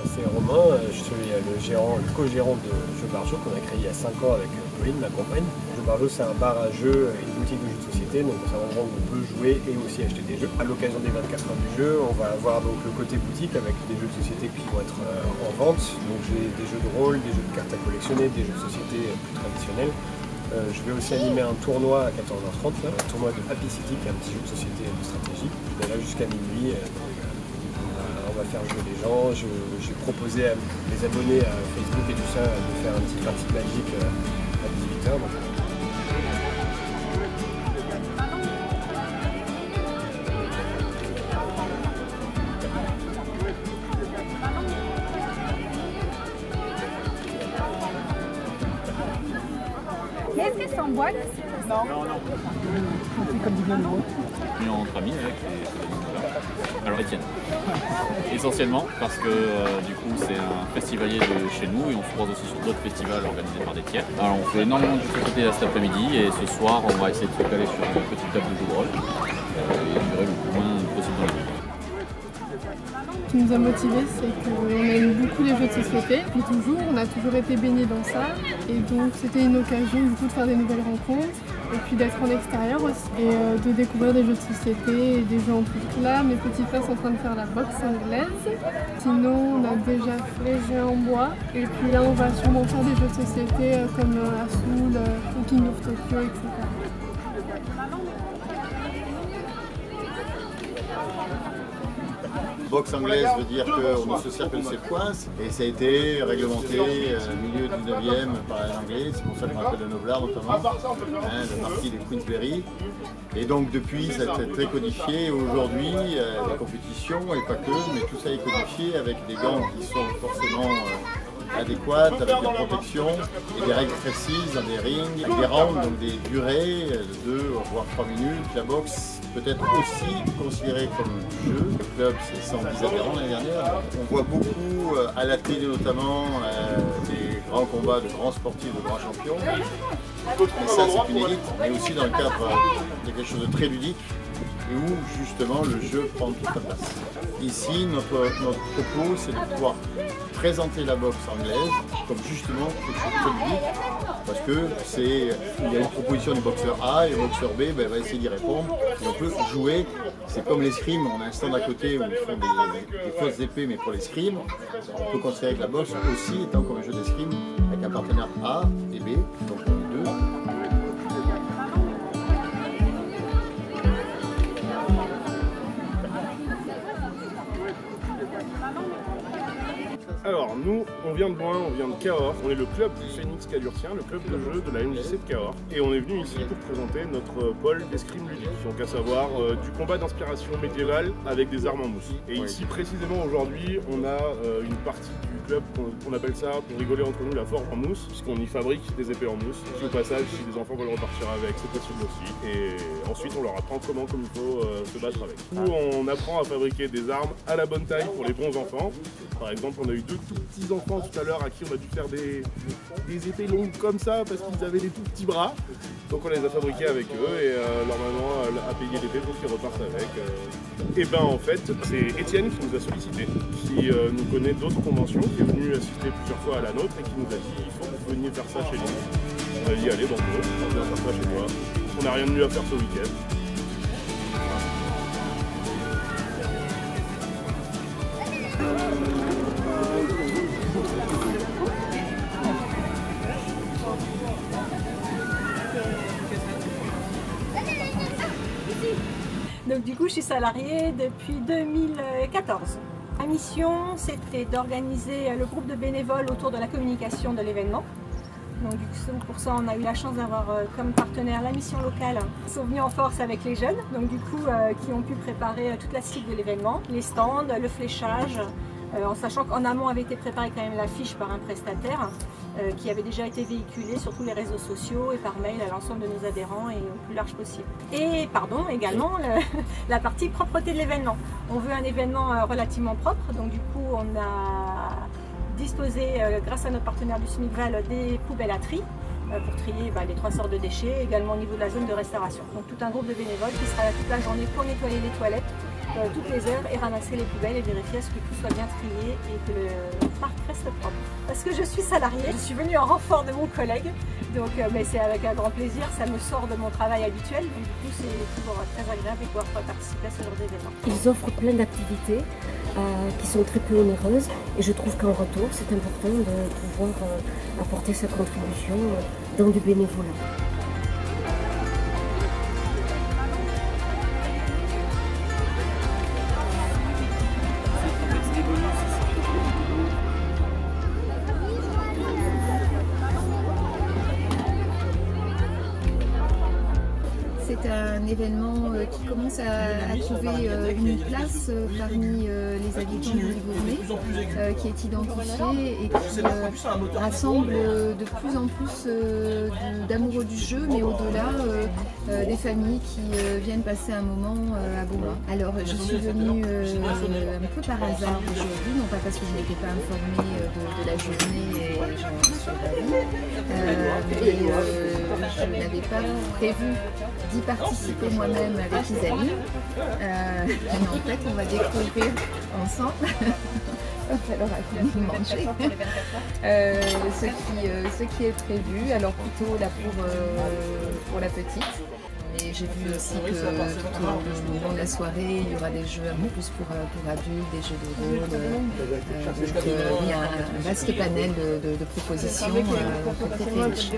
c'est Romain, je suis le co-gérant de Jeux Barjo qu'on a créé il y a 5 ans avec Pauline, ma compagne. Jeux Barjo, c'est un bar à jeux et une boutique de jeux de société, donc c'est un endroit où on peut jouer et aussi acheter des jeux. À l'occasion des 24 heures du jeu, on va avoir donc le côté boutique avec des jeux de société qui vont être en vente. Donc j'ai des jeux de rôle, des jeux de cartes à collectionner, des jeux de société plus traditionnels. Je vais aussi animer un tournoi à 14h30, là, un tournoi de Happy City, qui est un petit jeu de société de stratégie. Je vais là jusqu'à minuit. On va faire jouer les gens. J'ai proposé à mes abonnés à Facebook et tout ça de faire un petit pratique magique à 18h. Est-ce qu'elles sont en boîte? Non. On fait comme du bien et entre amis avec alors Étienne. Essentiellement parce que du coup c'est un festivalier de chez nous et on se croise aussi sur d'autres festivals organisés par des tiers. Alors on fait énormément de jeux de société cet après-midi et ce soir on va essayer de se caler sur une petite table de jeux de rôle et durer le moins possible dans la vie. Ce qui nous a motivés, c'est qu'on aime beaucoup les jeux de société, on a toujours été baignés dans ça, et donc c'était une occasion du coup de faire des nouvelles rencontres, et puis d'être en extérieur aussi, et de découvrir des jeux de société et des jeux en plus. Là, mes petits frères sont en train de faire la boxe anglaise, sinon on a déjà fait les jeux en bois, et puis là on va sûrement faire des jeux de société comme Assoul, King of Tokyo, etc. Boxe anglaise veut dire qu'on se cercle ses poings et ça a été réglementé milieu du 9e par l'anglais, c'est pour ça qu'on appelle le noblard notamment, la partie des Queensberry. Et donc depuis ça a été très codifié et aujourd'hui les compétitions et pas que, mais tout ça est codifié avec des gants qui sont forcément adéquates, avec des protections et des règles précises dans des rings, des rounds, donc des durées de 2 voire 3 minutes. La boxe peut être aussi considérée comme un jeu. Le club, c'est 110 adhérents l'année dernière. On voit beaucoup à la télé notamment des grands combats de grands sportifs, de grands champions. Et ça, c'est une élite, mais aussi dans le cadre de quelque chose de très ludique et où justement le jeu prend toute sa place. Ici, notre propos, c'est de pouvoir présenter la boxe anglaise comme justement quelque chose de très ludique, parce que il y a une proposition du boxeur A et le boxeur B va essayer d'y répondre et on peut jouer. C'est comme l'escrime, on a un stand à côté où ils font des fausses épées mais pour l'escrime. On peut considérer que la boxe aussi étant comme un jeu d'escrime avec un partenaire A et B, donc les deux. Alors nous, on vient de loin, on vient de Cahors, on est le club du Phénix Calurtien, le club de jeu de la MJC de Cahors. Et on est venu ici pour présenter notre pôle d'escrime ludique, donc à savoir du combat d'inspiration médiévale avec des armes en mousse. Et ici précisément aujourd'hui, on a une partie du club qu'on appelle ça, pour rigoler entre nous, la forge en mousse, puisqu'on y fabrique des épées en mousse. Qui au passage, si des enfants veulent repartir avec, c'est possible aussi. Et ensuite, on leur apprend comment comme il faut se battre avec. Nous, on apprend à fabriquer des armes à la bonne taille pour les bons enfants. Par exemple, on a eu 2 tout petits enfants tout à l'heure à qui on a dû faire des épées longues comme ça parce qu'ils avaient des tout petits bras. Donc on les a fabriqués avec eux et leur maman a payé l'épée pour qu'ils repartent avec. Et ben en fait, c'est Étienne qui nous a sollicité, qui nous connaît d'autres conventions, qui est venu assister plusieurs fois à la nôtre et qui nous a dit il faut que vous veniez faire ça chez nous. On a dit allez banco, on vient faire ça chez toi. On n'a rien de mieux à faire ce week-end. Donc du coup, je suis salariée depuis 2014. Ma mission, c'était d'organiser le groupe de bénévoles autour de la communication de l'événement. Donc du coup, pour ça, on a eu la chance d'avoir comme partenaire la mission locale. Ils sont venus en force avec les jeunes, donc du coup, qui ont pu préparer toute la suite de l'événement, les stands, le fléchage, en sachant qu'en amont avait été préparée quand même l'affiche par un prestataire qui avait déjà été véhiculé sur tous les réseaux sociaux et par mail à l'ensemble de nos adhérents et au plus large possible. Et pardon, également la partie propreté de l'événement. On veut un événement relativement propre, donc du coup on a disposé, grâce à notre partenaire du SMICVAL, des poubelles à tri pour trier les 3 sortes de déchets, également au niveau de la zone de restauration. Donc tout un groupe de bénévoles qui sera là toute la journée pour nettoyer les toilettes toutes les heures et ramasser les poubelles et vérifier à ce que tout soit bien trié et que le parc reste propre. Parce que je suis salariée, je suis venue en renfort de mon collègue, donc c'est avec un grand plaisir, ça me sort de mon travail habituel, donc du coup c'est toujours très agréable de pouvoir participer à ce genre d'événement. Ils offrent plein d'activités qui sont très peu onéreuses et je trouve qu'en retour c'est important de pouvoir apporter sa contribution dans du bénévolat. C'est un événement qui commence à trouver une place parmi les habitants de Livournais, qui est identifié et qui rassemble de plus en plus d'amoureux du jeu, mais au-delà des familles qui viennent passer un moment à Beaumont. Alors je suis venue un peu par hasard aujourd'hui, non pas parce que je n'étais pas informée de la journée et j'en suis ravie, mais je n'avais pas prévu d'y participer moi-même avec Isaline. En fait, on va découvrir ensemble. Il va falloir manger. Ce qui est prévu, alors plutôt là pour la petite. Et j'ai vu aussi que tout au long de la soirée, il y aura des jeux un peu plus pour adultes, des jeux de rôle. Donc il y a un vaste panel de propositions très riches.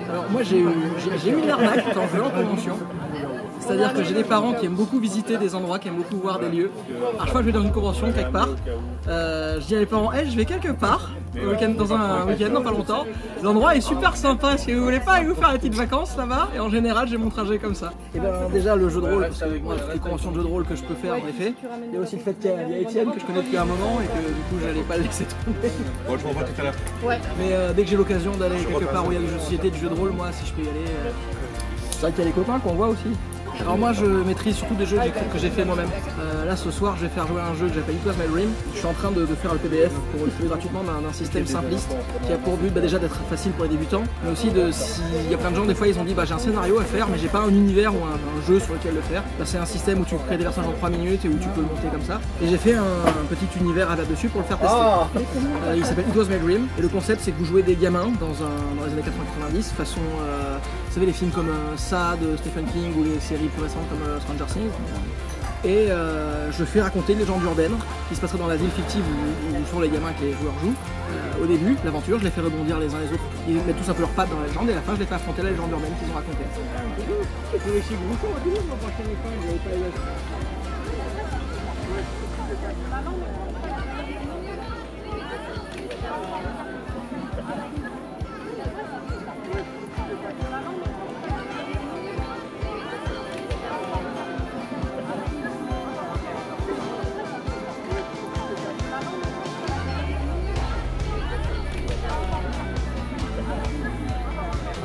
Alors moi j'ai eu une arnaque quand je vais en convention. C'est-à-dire que j'ai des parents qui aiment beaucoup visiter des endroits, qui aiment beaucoup voir des lieux. Alors chaque fois que je vais dans une convention quelque part, je dis à mes parents, hey, je vais quelque part, dans un week-end, dans pas longtemps. L'endroit est super sympa, si vous voulez pas aller vous faire des petites vacances là-bas. Et en général j'ai mon trajet comme ça. Et bien déjà le jeu de rôle, parce que moi toutes les conventions de jeux de rôle que je peux faire en effet. Il y a aussi le fait qu'il y a Étienne que je connais depuis un moment et que du coup j'allais pas le laisser tomber. Bon, je vous revois tout à l'heure. Ouais. Mais dès que j'ai l'occasion d'aller quelque part où il y a des jeux de société, du jeu de rôle, moi si je peux y aller. C'est vrai qu'il y a les copains qu'on voit aussi. Alors moi je maîtrise surtout des jeux que j'ai fait moi-même. Là ce soir je vais faire jouer à un jeu que j'appelle It Was My Dream. Je suis en train de faire le PDF pour le trouver gratuitement d'un système simpliste qui a pour but déjà d'être facile pour les débutants, mais aussi il y a plein de gens des fois ils ont dit j'ai un scénario à faire mais j'ai pas un univers ou un jeu sur lequel le faire. C'est un système où tu crées des personnages en 3 minutes et où tu peux le monter comme ça. Et j'ai fait un petit univers là-dessus pour le faire tester. Il s'appelle It Was My Dream et le concept c'est que vous jouez des gamins dans les années 80-90 façon vous savez les films comme ça de Stephen King ou les séries plus récentes comme Stranger Things. Et je fais raconter une légende urbaine qui se passerait dans la ville fictive où sont les gamins que les joueurs jouent. Au début, l'aventure, je les fais rebondir les uns les autres. Ils mettent tous un peu leurs pattes dans la légende et à la fin, je les fais affronter la légende urbaine qu'ils ont racontée.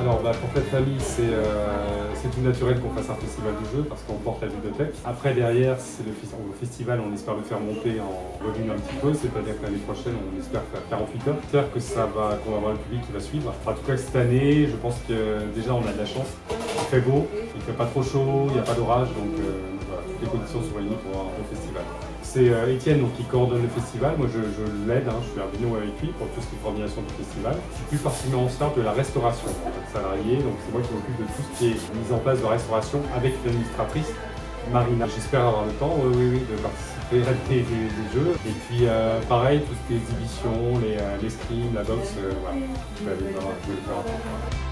Alors pour cette famille, c'est tout naturel qu'on fasse un festival du jeu parce qu'on porte la bibliothèque. Après derrière, au festival, on espère le faire monter en revenu un petit peu, c'est-à-dire que l'année prochaine, on espère faire 48 heures. J'espère que qu'on va avoir le public qui va suivre. En tout cas cette année, je pense que déjà on a de la chance. Il fait beau, il ne fait pas trop chaud, il n'y a pas d'orage, donc voilà, toutes les conditions sont réunies pour avoir un bon festival. C'est Étienne qui coordonne le festival, moi je l'aide, je suis un binôme avec lui pour tout ce qui est coordination du festival. Je suis plus forcément en charge de la restauration en fait, salarié, donc c'est moi qui m'occupe de tout ce qui est mise en place de restauration avec l'administratrice Marina. J'espère avoir le temps, oui, de participer à des jeux. Et puis pareil, tout ce qui est exhibition, les scrims, la boxe, voilà, je vais le faire un peu.